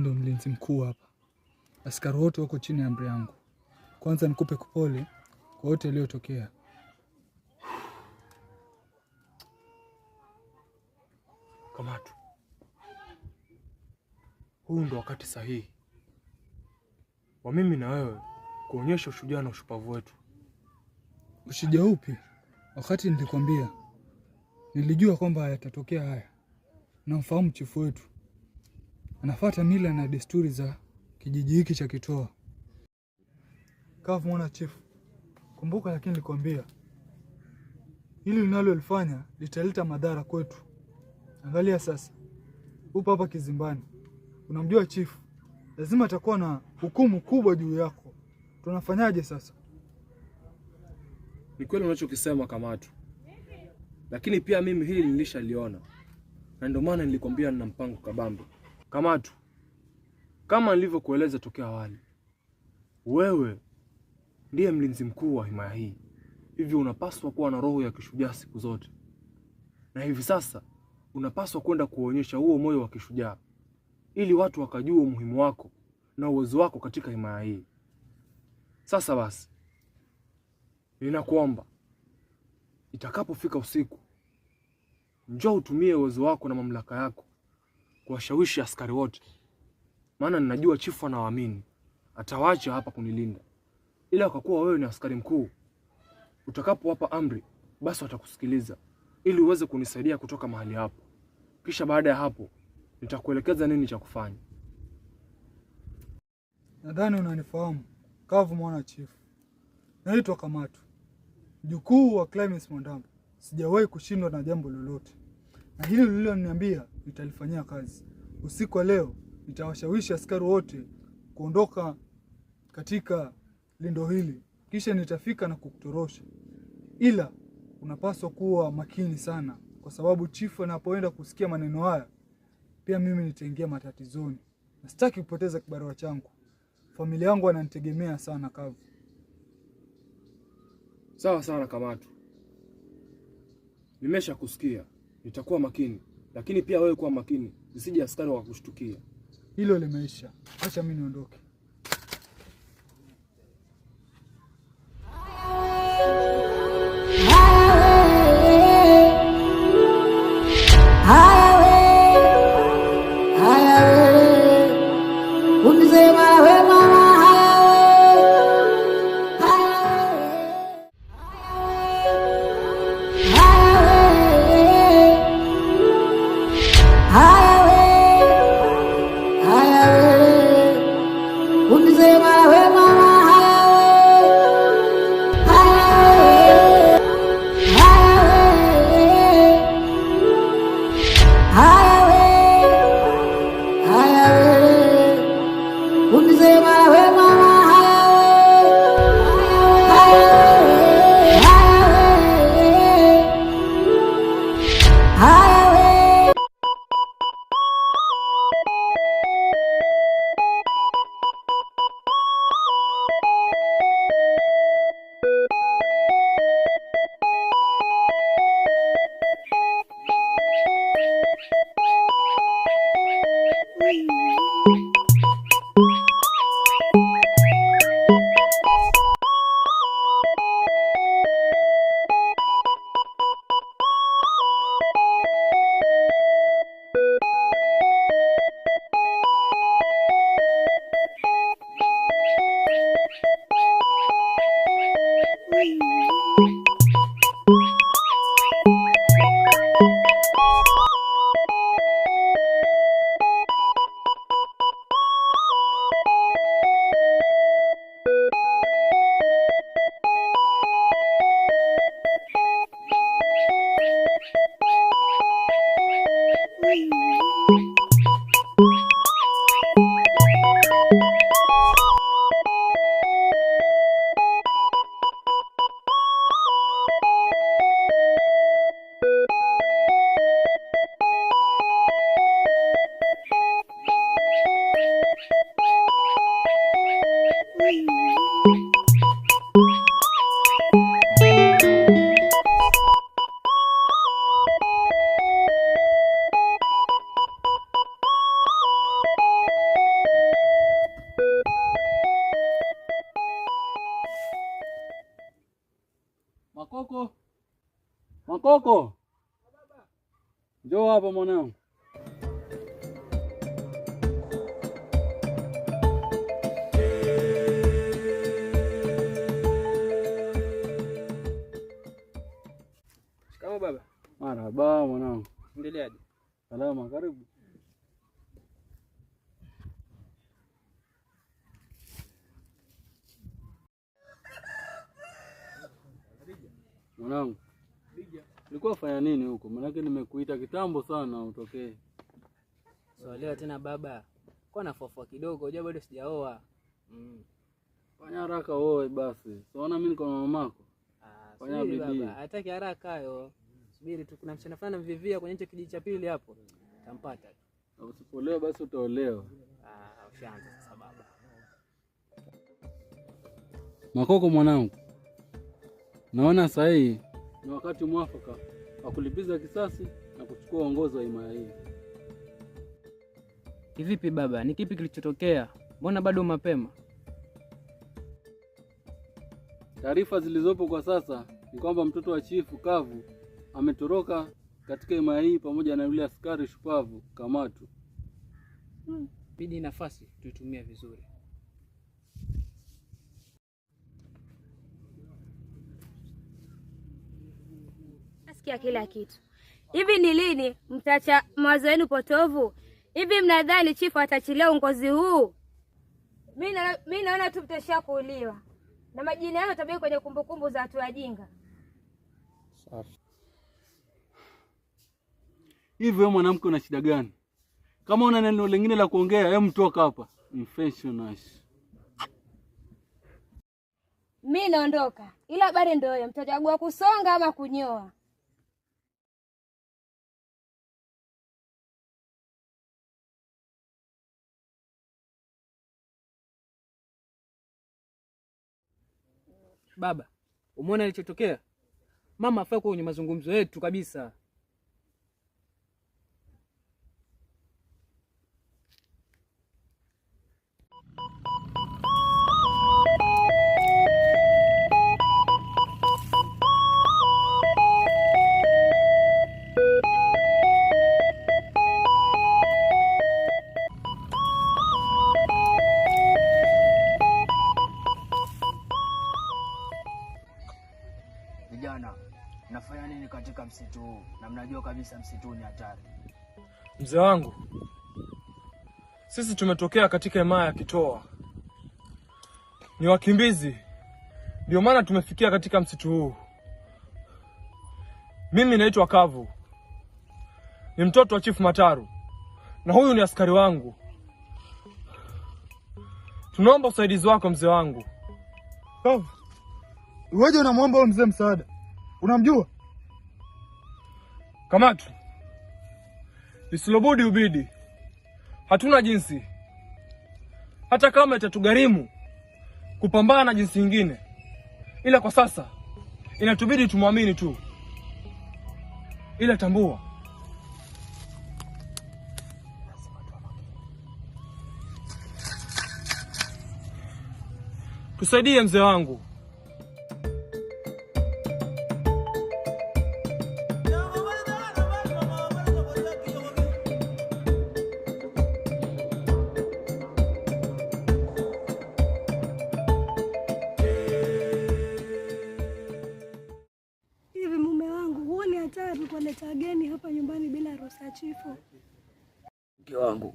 ndo mlinzi mkuu hapa. Askari wote wako chini ya amri yangu. Kwanza nikupe kupole kwa yote yaliyotokea. Kamatu, huu ndo wakati sahihi wa mimi na wewe kuonyesha ushujaa na ushupavu wetu. Ushujaa upi? Wakati nilikwambia nilijua kwamba yatatokea haya. Namfahamu chifu wetu, anafuata mila na desturi za kijiji hiki cha Kitoa. Kavu mwana chifu, kumbuka lakini nilikwambia hili linalolifanya litaleta madhara kwetu. Angalia sasa, upo hapa kizimbani. Unamjua chifu, lazima atakuwa na hukumu kubwa juu yako. Tunafanyaje sasa? Ni kweli unachokisema Kamatu, lakini pia mimi hili nilishaliona, na ndio maana nilikwambia nina mpango kabambe. Kamatu, kama nilivyokueleza tokea awali, wewe ndiye mlinzi mkuu wa himaya hii, hivyo unapaswa kuwa na roho ya kishujaa siku zote, na hivi sasa unapaswa kwenda kuonyesha huo moyo wa kishujaa ili watu wakajua umuhimu wako na uwezo wako katika himaya hii. Sasa basi, ninakuomba itakapofika usiku, njoo utumie uwezo wako na mamlaka yako kuwashawishi askari wote, maana ninajua chifu anawaamini, atawaacha hapa kunilinda. Ila kwa kuwa wewe ni askari mkuu, utakapowapa amri basi watakusikiliza ili uweze kunisaidia kutoka mahali hapo. Kisha baada ya hapo nitakuelekeza nini cha kufanya. Nadhani unanifahamu, Kavu mwana chifu. Naitwa Kamatu, mjukuu wa Clemens Mwandambo. Sijawahi kushindwa na jambo lolote, na hili lililoniambia nitalifanyia kazi. Usiku wa leo nitawashawishi askari wote kuondoka katika lindo hili, kisha nitafika na kukutorosha. Ila unapaswa kuwa makini sana, kwa sababu chifu anapoenda kusikia maneno haya, pia mimi nitaingia matatizoni. Na sitaki kupoteza kibarua changu. Familia yangu wananitegemea sana Kavu. Sawa sana Kamatu, nimesha kusikia, nitakuwa makini, lakini pia wewe kuwa makini usije askari wakakushtukia. Hilo limeisha, acha mimi niondoke. Thank you. Makoko, njoo hapa mwanangu. Shikamoo baba. Marhaba mwanangu. Endeleaje? Salama, karibu. Mwanangu, ulikuwa fanya nini huko? Maanake nimekuita kitambo sana utokee. So leo tena baba, kwa nafofua kidogo, unajua bado sijaoa. Fanya haraka wewe basi. Unaona mimi niko na mamako. Fanya bidii. Baba, hataki haraka hayo. Subiri tu, kuna msichana fulani mvivia kwenye hicho kijiji cha pili hapo. Tampata tu. Usipolewa basi utaolewa. Ushaanza sasa baba. Makoko mwanangu, naona sasa hii ni wakati mwafaka wa kulipiza kisasi na kuchukua uongozi wa himaya hii. Kivipi baba? Ni kipi kilichotokea? Mbona bado mapema? Taarifa zilizopo kwa sasa ni kwamba mtoto wa chifu Kavu ametoroka katika himaya hii pamoja na yule askari shupavu Kamatu. Bidi nafasi tuitumie vizuri. Nasikia kila kitu. Hivi ni lini mtacha mawazo yenu potovu? Hivi mnadhani chifu atachilia uongozi huu? Mimi naona tu mtashia kuuliwa. Na majina yao tabaki kwenye kumbukumbu za watu wajinga. Safi. Hivi wewe mwanamke una shida gani? Kama una neno lingine la kuongea, hebu mtoka hapa. Infectionash. Mimi naondoka. Ila habari ndio hiyo, mtachagua kusonga ama kunyoa. Baba, umeona kilichotokea? Mama afai kwenye mazungumzo yetu kabisa. Vijana, mnafanya nini katika msitu huu? Na mnajua kabisa msitu ni hatari. Mzee wangu, sisi tumetokea katika himaya ya Kitoa. Ni wakimbizi. Ndio maana tumefikia katika msitu huu. Mimi naitwa Kavu. Ni mtoto wa Chifu Mataru. Na huyu ni askari wangu. Tunaomba usaidizi wako mzee wangu. Kavu, wewe unamwomba huyo mzee msaada? Unamjua? Kamatu. Isilobudi ubidi. Hatuna jinsi. Hata kama itatugharimu kupambana na jinsi nyingine. Ila kwa sasa inatubidi tumwamini tu. Ila tambua, tusaidie mzee wangu. Hivi mume wangu, huoni hatari kuleta wageni hapa nyumbani bila ruhusa ya chifu? Mke wangu,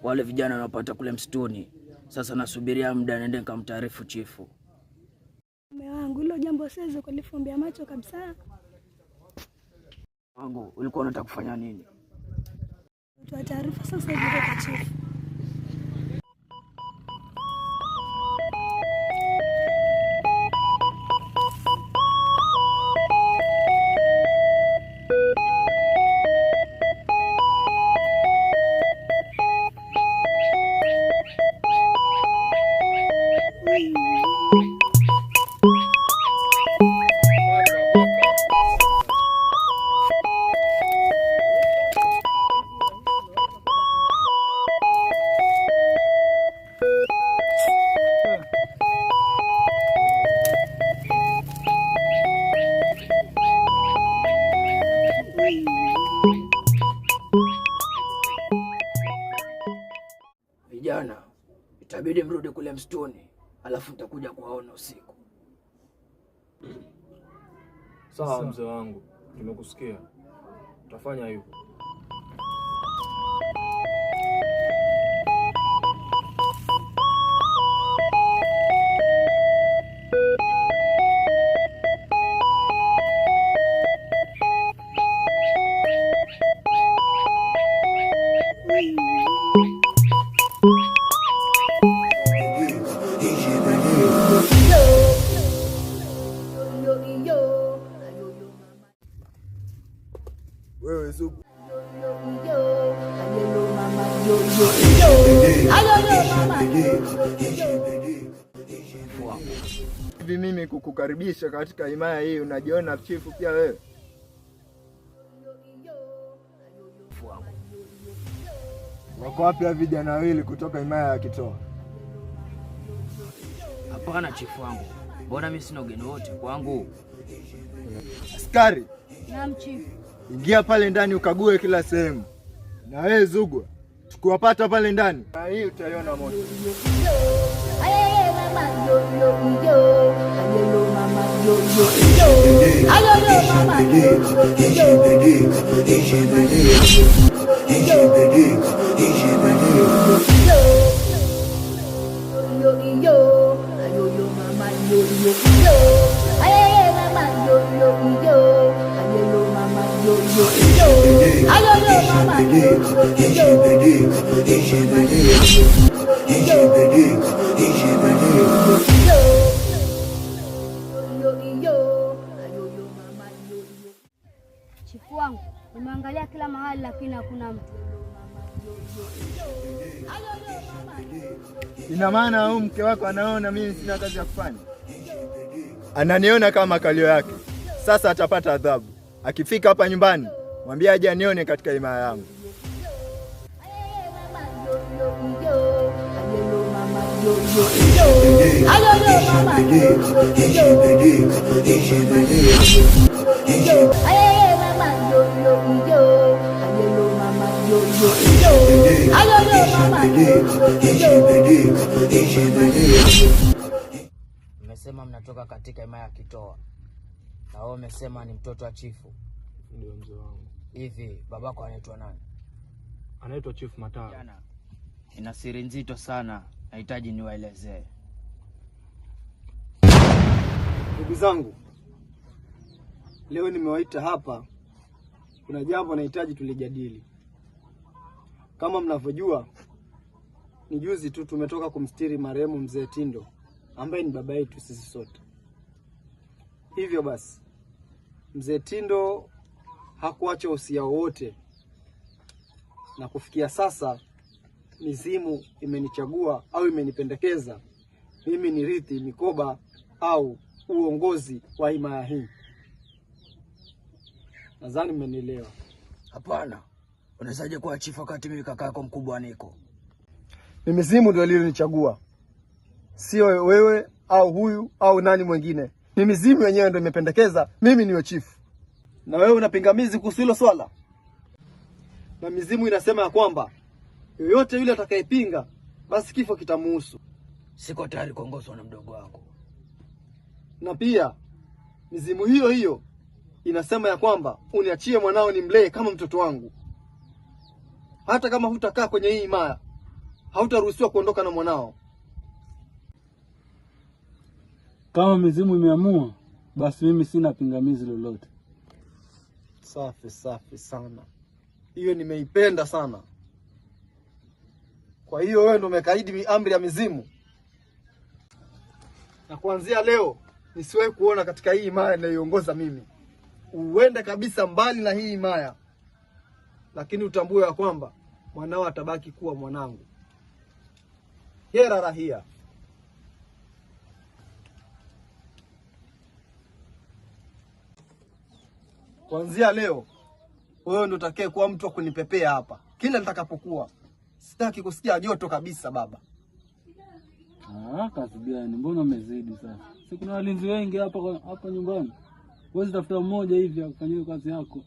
wale vijana wanapata kule msituni. Sasa nasubiria muda nende nikamtaarifu chifu. Mume wangu, hilo jambo siwezi kulifumbia macho kabisa. Wangu, ulikuwa unataka kufanya nini? Toa taarifa sasa hivi kwa chifu. vijana itabidi mrudi kule msituni, alafu nitakuja kuwaona usiku. Sawa mzee wangu, nimekusikia. Utafanya hivyo. Wewe Zugu. Hivi mimi kukukaribisha katika himaya hii unajiona chifu pia wewe? Wako wapi ya vijana wawili kutoka himaya ya Kitoa? Hapana chifu wangu. Mbona mimi sina ugeni wote kwangu? Askari. Naam chifu. Ingia pale ndani ukague kila sehemu. Na wewe Zugwa, tukiwapata pale ndani, na hii utaiona moto. Aye mama yo yo yo. Ayo mama yo yo yo. Ayo mama yo Chifu wangu, nimeangalia kila mahali lakini hakuna mtu. Ina maana huyu mke wako anaona mimi sina kazi ya kufanya? Ananiona kama kalio yake. Sasa atapata adhabu. Akifika hapa nyumbani, mwambie aje anione katika himaya yangu. Mmesema mnatoka katika himaya ya Kitoa. Na wewe umesema ni mtoto wa chifu. Ndio mzee wangu. Hivi babako anaitwa nani? Anaitwa Chief Matara. Ina siri nzito sana, nahitaji niwaelezee. Ndugu zangu, leo nimewaita hapa, kuna jambo nahitaji tulijadili. Kama mnavyojua, ni juzi tu tumetoka kumstiri marehemu mzee Tindo, ambaye ni baba yetu sisi sote. Hivyo basi, mzee Tindo hakuacha usia wote, na kufikia sasa mizimu imenichagua au imenipendekeza mimi nirithi mikoba au uongozi wa himaya hii. Nadhani mmenielewa. Hapana. Unawezaje kuwa chifu wakati mimi kaka yako mkubwa niko? Ni mizimu ndio iliyonichagua. Sio wewe au huyu au nani mwingine. Ni mizimu yenyewe ndio imependekeza mimi niwe chifu. Na wewe una pingamizi kuhusu hilo swala? Na mizimu inasema ya kwamba yoyote yule atakayepinga basi kifo kitamuhusu. Siko tayari kuongozwa na mdogo wako. Na pia mizimu hiyo hiyo inasema ya kwamba uniachie mwanao nimlee kama mtoto wangu. Hata kama hutakaa kwenye hii himaya, hautaruhusiwa kuondoka na mwanao. Kama mizimu imeamua, basi mimi sina pingamizi lolote. Safi sana. Hiyo nimeipenda sana. Kwa hiyo wewe ndio umekaidi amri ya mizimu. Na kuanzia leo nisiwahi kuona katika hii himaya ninayoongoza mimi. Uende kabisa mbali na hii himaya. Lakini utambue ya kwamba mwanao atabaki kuwa mwanangu. Hera rahia. Kuanzia leo wewe ndio utakaye kuwa mtu wa kunipepea hapa kila nitakapokuwa. Sitaki kusikia joto kabisa baba. Kazi gani? Mbona umezidi sasa? Si kuna walinzi wengi hapa nyumbani. Wewe tafuta mmoja hivi afanyie kazi yako.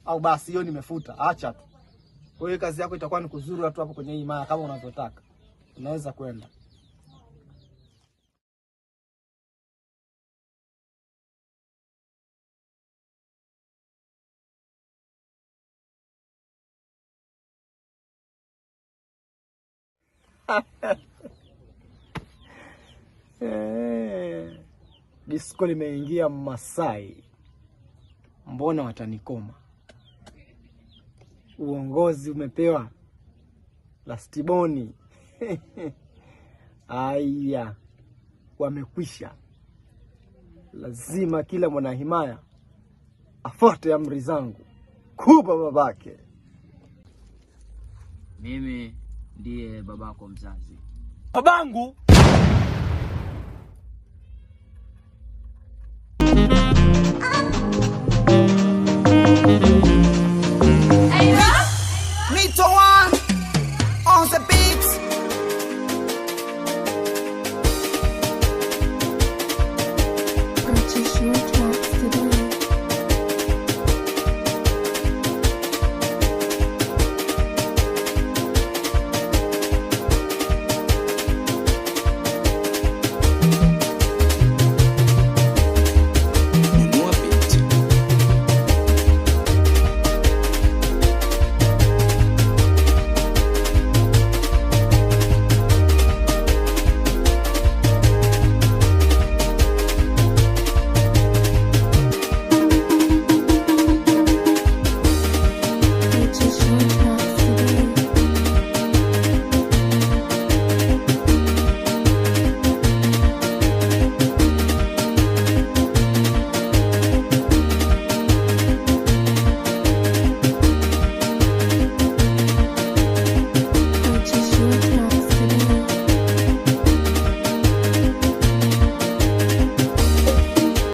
Au basi hiyo nimefuta. Acha tu. Kwa hiyo kazi yako itakuwa ni kuzuru watu hapo kwenye himaya kama unavyotaka. Unaweza kwenda. Disko limeingia Masai. Mbona watanikoma? Uongozi umepewa Lastiboni. Aya, wamekwisha. Lazima kila mwanahimaya afuate amri zangu. Kuba babake. Mimi ndiye babako mzazi. Babangu